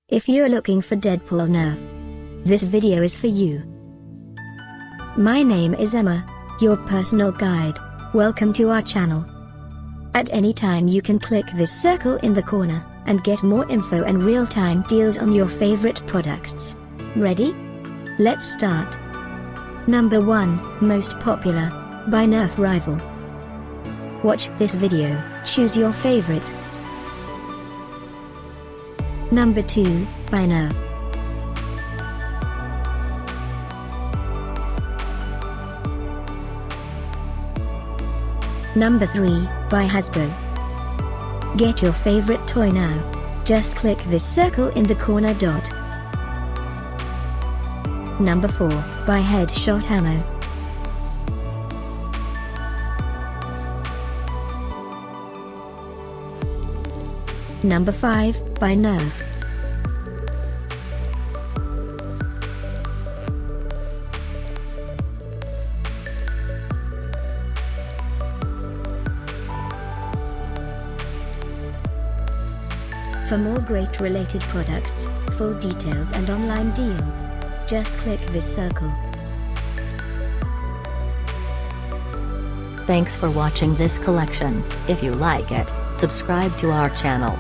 If you're looking for Deadpool Nerf, this video is for you. My name is Emma, your personal guide. Welcome to our channel. At any time you can click this circle in the corner, and get more info and real-time deals on your favorite products. Ready? Let's start. Number 1, Most Popular, by Nerf Rival. Watch this video, choose your favorite. Number 2, by Nerf. Number 3, by Hasbro. Get your favorite toy now. Just click this circle in the corner dot. Number 4, by Headshot Ammo. Number 5, by Nerf. For more great related products, full details and online deals, just click this circle. Thanks for watching this collection. If you like it, subscribe to our channel.